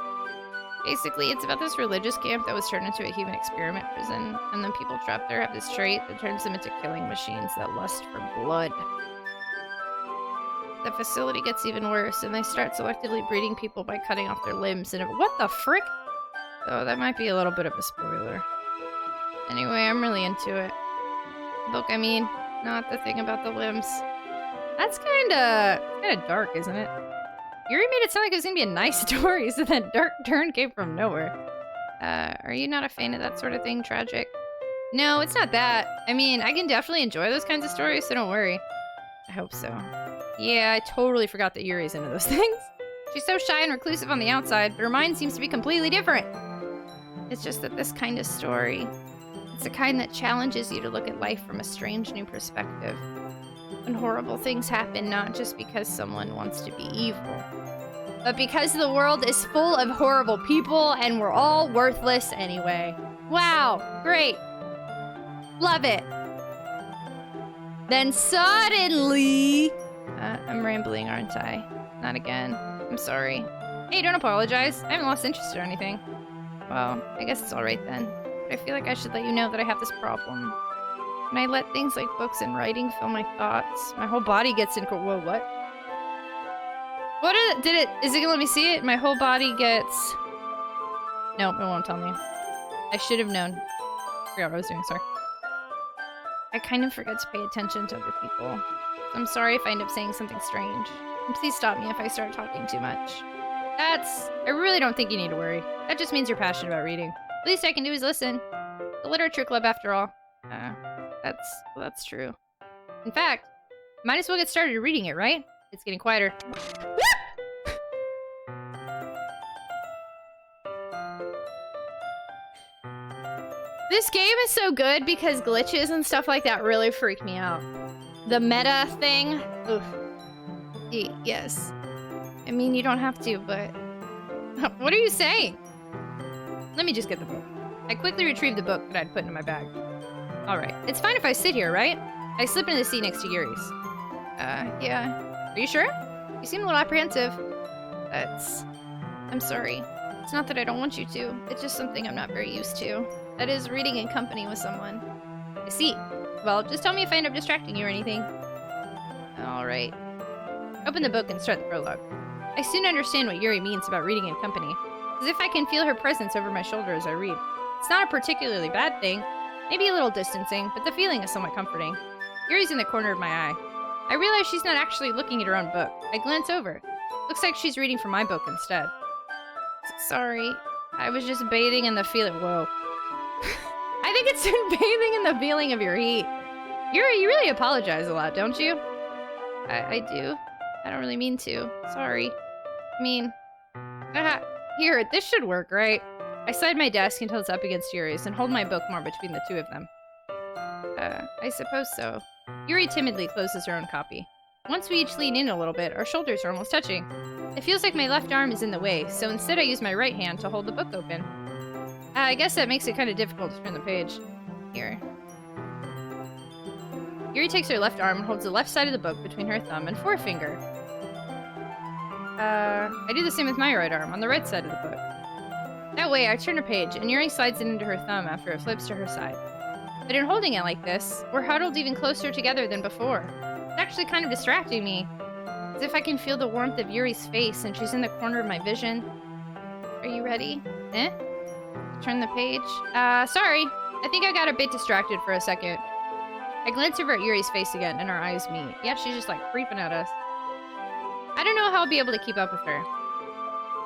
Basically, it's about this religious camp that was turned into a human experiment prison, and then people trapped there have this trait that turns them into killing machines that lust for blood. The facility gets even worse, and they start selectively breeding people by cutting off their limbs, and what the frick? So that might be a little bit of a spoiler. Anyway, I'm really into it. Book, I mean, not the thing about the limbs. That's kinda dark, isn't it? Yuri made it sound like it was gonna be a nice story, so that dark turn came from nowhere. Are you not a fan of that sort of thing, tragic? No, it's not that. I mean, I can definitely enjoy those kinds of stories, so don't worry. I hope so. Yeah, I totally forgot that Yuri's into those things. She's so shy and reclusive on the outside, but her mind seems to be completely different. It's just that this kind of story, it's the kind that challenges you to look at life from a strange new perspective. When horrible things happen, not just because someone wants to be evil, but because the world is full of horrible people and we're all worthless anyway. Wow, great. Love it. Then suddenly... I'm rambling, aren't I? Not again. I'm sorry. Hey, don't apologize. I haven't lost interest or anything. Well, I guess it's alright then. But I feel like I should let you know that I have this problem. When I let things like books and writing fill my thoughts, my whole body gets in... Whoa, what? What is it? Is it gonna let me see it? My whole body gets... Nope, it won't tell me. I should have known. I forgot what I was doing, sorry. I kind of forget to pay attention to other people. I'm sorry if I end up saying something strange. And please stop me if I start talking too much. I really don't think you need to worry. That just means you're passionate about reading. The least I can do is listen. The literature club, after all. That's true. In fact, might as well get started reading it, right? It's getting quieter. This game is so good because glitches and stuff like that really freak me out. The meta thing, oof. Yes. I mean, you don't have to, but... What are you saying? Let me just get the book. I quickly retrieved the book that I'd put in my bag. Alright, it's fine if I sit here, right? I slip into the seat next to Yuri's. Yeah. Are you sure? You seem a little apprehensive. I'm sorry. It's not that I don't want you to. It's just something I'm not very used to. That is, reading in company with someone. I see. Well, just tell me if I end up distracting you or anything. Alright. Open the book and start the prologue. I soon understand what Yuri means about reading in company. As if I can feel her presence over my shoulder as I read. It's not a particularly bad thing. Maybe a little distancing, but the feeling is somewhat comforting. Yuri's in the corner of my eye. I realize she's not actually looking at her own book. I glance over. Looks like she's reading from my book instead. Sorry. I was just bathing in the feeling. Whoa. I think it's bathing in the feeling of your heat. Yuri, you really apologize a lot, don't you? I do. I don't really mean to. Sorry. I mean... Here, this should work, right? I slide my desk until it's up against Yuri's and hold my book more between the two of them. I suppose so. Yuri timidly closes her own copy. Once we each lean in a little bit, our shoulders are almost touching. It feels like my left arm is in the way, so instead I use my right hand to hold the book open. I guess that makes it kind of difficult to turn the page. Here. Yuri takes her left arm and holds the left side of the book between her thumb and forefinger. I do the same with my right arm, on the right side of the book. That way, I turn a page, and Yuri slides it into her thumb after it flips to her side. But in holding it like this, we're huddled even closer together than before. It's actually kind of distracting me. As if I can feel the warmth of Yuri's face, and she's in the corner of my vision. Are you ready? Eh? Turn the page. Sorry. I think I got a bit distracted for a second. I glance over at Yuri's face again, and our eyes meet. Yeah, she's just like creeping at us. I don't know how I'll be able to keep up with her.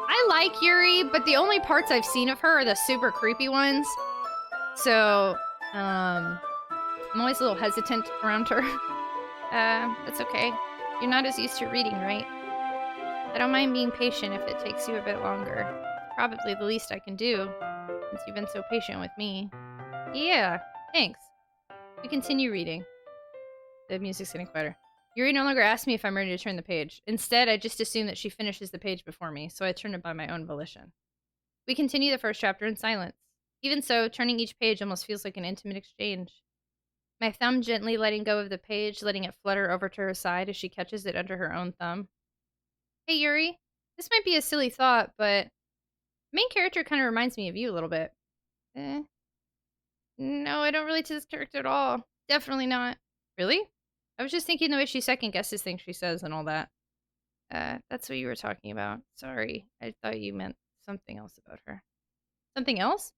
I like Yuri, but the only parts I've seen of her are the super creepy ones. So, I'm always a little hesitant around her. That's okay. You're not as used to reading, right? I don't mind being patient if it takes you a bit longer. Probably the least I can do, since you've been so patient with me. Yeah, thanks. We continue reading. The music's getting quieter. Yuri no longer asks me if I'm ready to turn the page. Instead, I just assume that she finishes the page before me, so I turn it by my own volition. We continue the first chapter in silence. Even so, turning each page almost feels like an intimate exchange. My thumb gently letting go of the page, letting it flutter over to her side as she catches it under her own thumb. Hey, Yuri. This might be a silly thought, but Main character kind of reminds me of you a little bit. No, I don't relate to this character at all. Definitely not. Really? I was just thinking the way she second guesses things she says and all that. That's what you were talking about. Sorry. I thought you meant something else about her. Something else?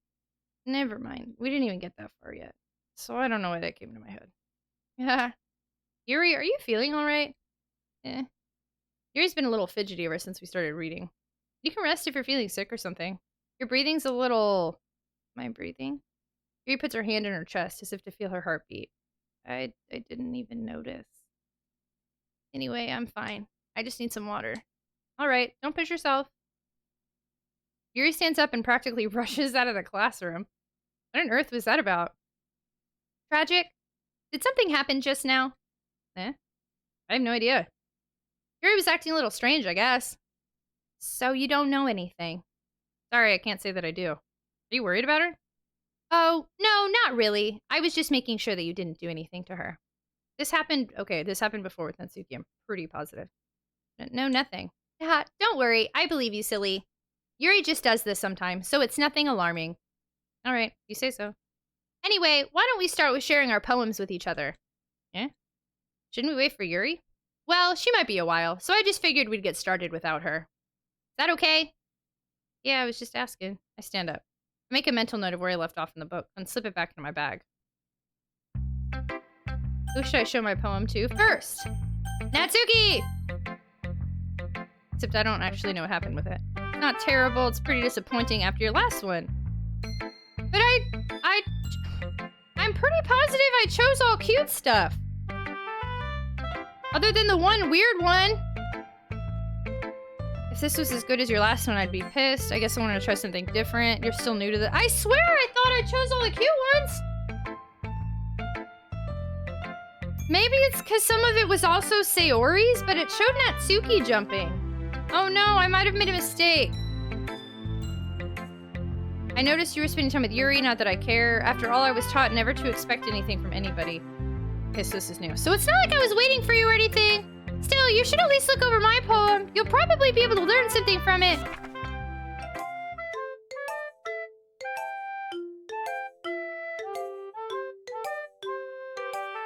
Never mind. We didn't even get that far yet. So I don't know why that came to my head. Yeah. Yuri, are you feeling alright? Yuri's been a little fidgety ever since we started reading. You can rest if you're feeling sick or something. Your breathing's a little... Am I breathing? Yuri puts her hand in her chest as if to feel her heartbeat. I didn't even notice. Anyway, I'm fine. I just need some water. Alright, don't push yourself. Yuri stands up and practically rushes out of the classroom. What on earth was that about? Tragic? Did something happen just now? I have no idea. Yuri was acting a little strange, I guess. So you don't know anything. Sorry, I can't say that I do. Are you worried about her? Oh, no, not really. I was just making sure that you didn't do anything to her. This happened before with Natsuki, I'm pretty positive. No, nothing. Don't worry, I believe you, silly. Yuri just does this sometimes, so it's nothing alarming. Alright, you say so. Anyway, why don't we start with sharing our poems with each other? Shouldn't we wait for Yuri? Well, she might be a while, so I just figured we'd get started without her. Is that okay? Yeah, I was just asking. I stand up. I make a mental note of where I left off in the book, and slip it back into my bag. Who should I show my poem to first? Natsuki! Except I don't actually know what happened with it. It's not terrible, it's pretty disappointing after your last one. But I'm pretty positive I chose all cute stuff. Other than the one weird one. If this was as good as your last one, I'd be pissed. I guess I wanted to try something different. You're still new to the— I swear I thought I chose all the cute ones! Maybe it's because some of it was also Sayori's, but it showed Natsuki jumping. Oh no, I might have made a mistake. I noticed you were spending time with Yuri, not that I care. After all, I was taught never to expect anything from anybody. Okay, so this is new. So it's not like I was waiting for you or anything. Still, you should at least look over my poem. You'll probably be able to learn something from it.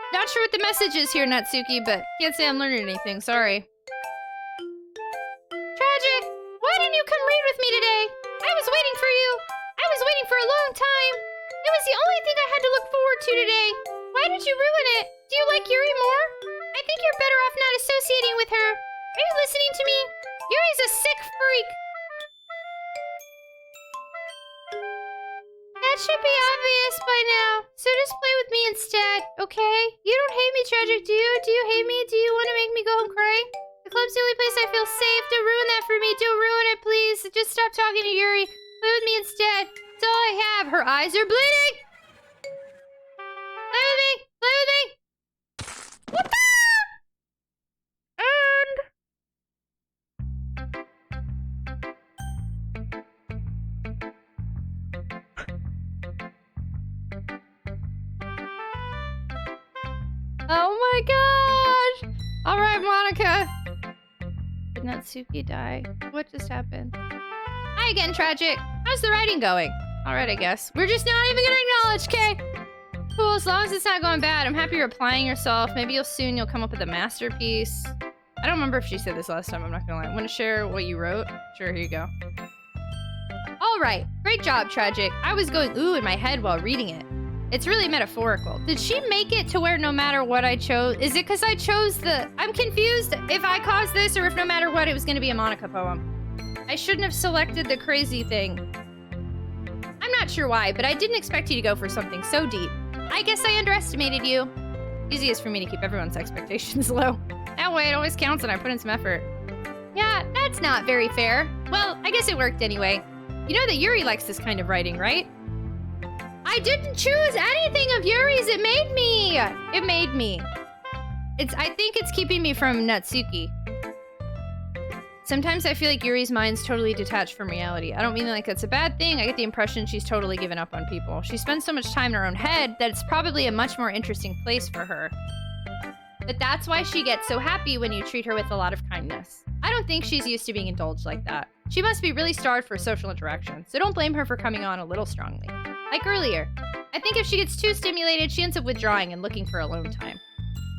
Not sure what the message is here, Natsuki, but can't say I'm learning anything, sorry. Tragic! Why didn't you come read with me today? I was waiting for you. I was waiting for a long time. It was the only thing I had to look forward to today. Why did you ruin it? Do you like Yuri more? I think you're better off not associating with her. Are you listening to me? Yuri's a sick freak. That should be obvious by now. So just play with me instead, okay? You don't hate me, Tragic, do you? Do you hate me? Do you want to make me go home crying? The club's the only place I feel safe. Don't ruin that for me. Don't ruin it, please. Just stop talking to Yuri. Play with me instead. That's all I have. Her eyes are bleeding. Play with me. Play with me. What the? Oh my gosh! Alright, Monica! Did Natsuki die? What just happened? Hi again, Tragic! How's the writing going? Alright, I guess. We're just not even gonna acknowledge, okay? Cool, as long as it's not going bad. I'm happy you're applying yourself. Maybe you'll come up with a masterpiece. I don't remember if she said this last time, I'm not gonna lie. Want to share what you wrote? Sure, here you go. Alright, great job, Tragic. I was going ooh in my head while reading it. It's really metaphorical. Did she make it to where no matter what I chose? Is it because I chose the... I'm confused if I caused this or if no matter what it was going to be a Monica poem. I shouldn't have selected the crazy thing. I'm not sure why, but I didn't expect you to go for something so deep. I guess I underestimated you. Easiest for me to keep everyone's expectations low. That way it always counts and I put in some effort. Yeah, that's not very fair. Well, I guess it worked anyway. You know that Yuri likes this kind of writing, right? I didn't choose anything of Yuri's. It made me. It made me. I think it's keeping me from Natsuki. Sometimes I feel like Yuri's mind's totally detached from reality. I don't mean like that's a bad thing. I get the impression she's totally given up on people. She spends so much time in her own head that it's probably a much more interesting place for her. But that's why she gets so happy when you treat her with a lot of kindness. I don't think she's used to being indulged like that. She must be really starved for social interaction, so don't blame her for coming on a little strongly. Like earlier, I think if she gets too stimulated, she ends up withdrawing and looking for alone time.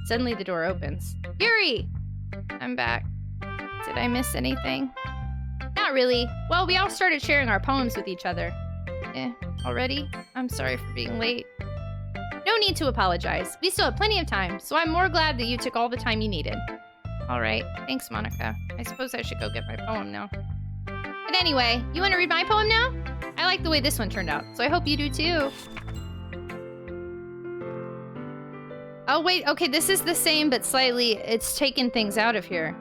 Suddenly the door opens. Yuri! I'm back. Did I miss anything? Not really. Well, we all started sharing our poems with each other. Already? I'm sorry for being late. No need to apologize. We still have plenty of time, so I'm more glad that you took all the time you needed. Alright, thanks, Monica. I suppose I should go get my poem now. But anyway, you want to read my poem now? I like the way this one turned out, so I hope you do too. Oh wait, okay, this is the same, but slightly, it's taken things out of here.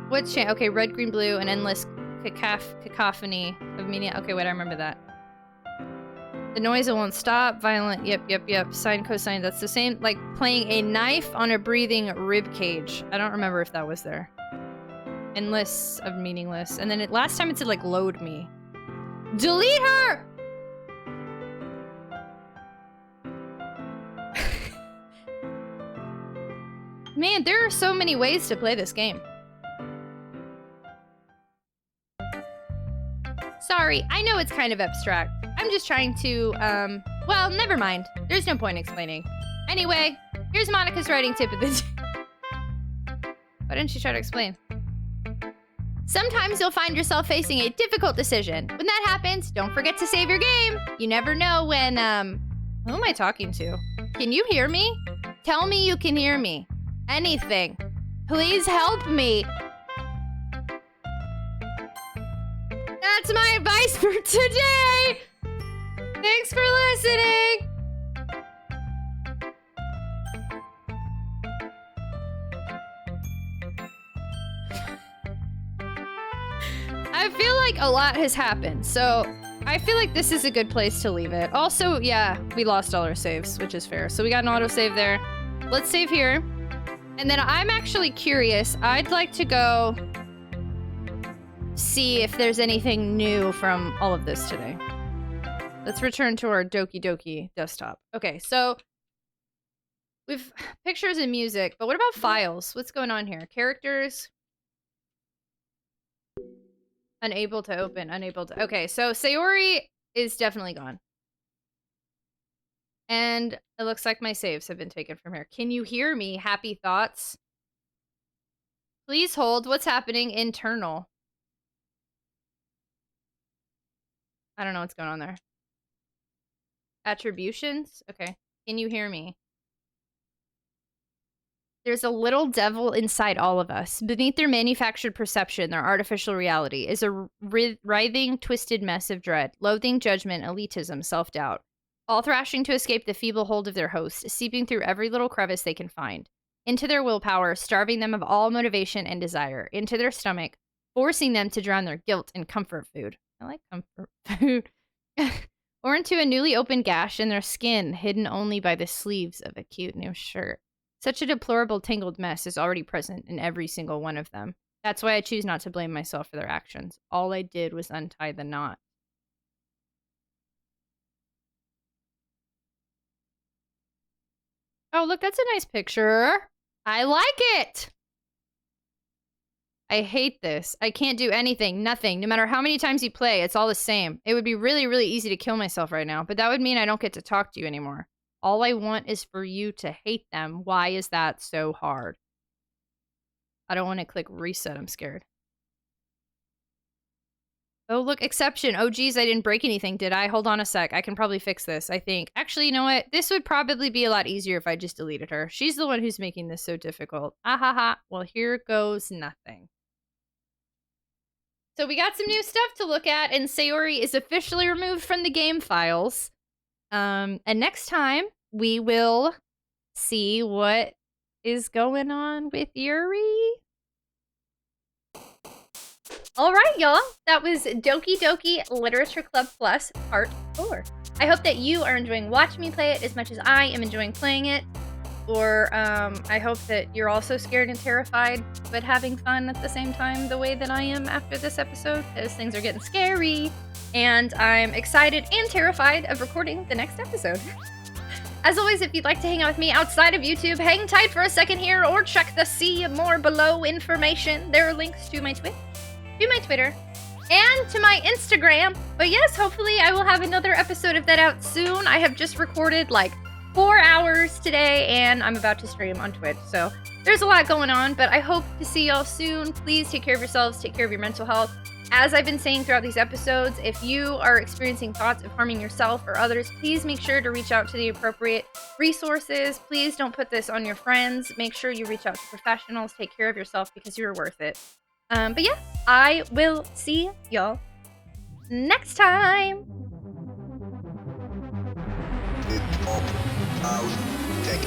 What's changed? Okay, red, green, blue, an endless cacophony of meaning. Okay, wait, I remember that. The noise, it won't stop. Violent, yep. Sine, cosine, that's the same. Like playing a knife on a breathing rib cage. I don't remember if that was there. Endless of meaningless. And then last time it said like load me. Delete her! Man, there are so many ways to play this game. Sorry, I know it's kind of abstract. I'm just trying to, well, never mind. There's no point explaining. Anyway, here's Monica's writing tip of the day. Why didn't she try to explain? Sometimes you'll find yourself facing a difficult decision. When that happens, don't forget to save your game. You never know when, who am I talking to? Can you hear me? Tell me you can hear me. Anything. Please help me. That's my advice for today. Thanks for listening. I feel like a lot has happened, so I feel like this is a good place to leave it. Also, yeah, we lost all our saves, which is fair. So we got an autosave there. Let's save here. And then I'm actually curious. I'd like to go see if there's anything new from all of this today. Let's return to our Doki Doki desktop. Okay, so we've pictures and music, but what about files? What's going on here? Characters. Unable to open, unable to... Okay, so Sayori is definitely gone. And it looks like my saves have been taken from here. Can you hear me? Happy thoughts. Please hold. What's happening? Internal. I don't know what's going on there. Attributions? Okay. Can you hear me? There's a little devil inside all of us. Beneath their manufactured perception, their artificial reality, is a writhing, twisted mess of dread, loathing, judgment, elitism, self-doubt. All thrashing to escape the feeble hold of their host, seeping through every little crevice they can find. Into their willpower, starving them of all motivation and desire. Into their stomach, forcing them to drown their guilt in comfort food. I like comfort food. Or into a newly opened gash in their skin, hidden only by the sleeves of a cute new shirt. Such a deplorable, tangled mess is already present in every single one of them. That's why I choose not to blame myself for their actions. All I did was untie the knot. Oh, look, that's a nice picture. I like it! I hate this. I can't do anything, nothing. No matter how many times you play, it's all the same. It would be really, really easy to kill myself right now, but that would mean I don't get to talk to you anymore. All I want is for you to hate them. Why is that so hard? I don't want to click reset. I'm scared. Oh, look, exception. Oh, geez, I didn't break anything, did I? Hold on a sec. I can probably fix this, I think. Actually, you know what? This would probably be a lot easier if I just deleted her. She's the one who's making this so difficult. Ah ha ha. Well, here goes nothing. So we got some new stuff to look at, and Sayori is officially removed from the game files. And next time, we will see what is going on with Yuri. All right, y'all. That was Doki Doki Literature Club Plus Part 4. I hope that you are enjoying watching me play it as much as I am enjoying playing it. Or I hope that you're also scared and terrified, but having fun at the same time the way that I am after this episode, because things are getting scary. And I'm excited and terrified of recording the next episode. As always, if you'd like to hang out with me outside of YouTube, hang tight for a second here or check the see more below information. There are links to my Twitch, to my Twitter, and to my Instagram. But yes, hopefully I will have another episode of that out soon. I have just recorded like 4 hours today, and I'm about to stream on Twitch. So there's a lot going on, but I hope to see y'all soon. Please take care of yourselves, take care of your mental health. As I've been saying throughout these episodes, if you are experiencing thoughts of harming yourself or others, please make sure to reach out to the appropriate resources. Please don't put this on your friends. Make sure you reach out to professionals. Take care of yourself because you're worth it. But yeah, I will see y'all next time. Take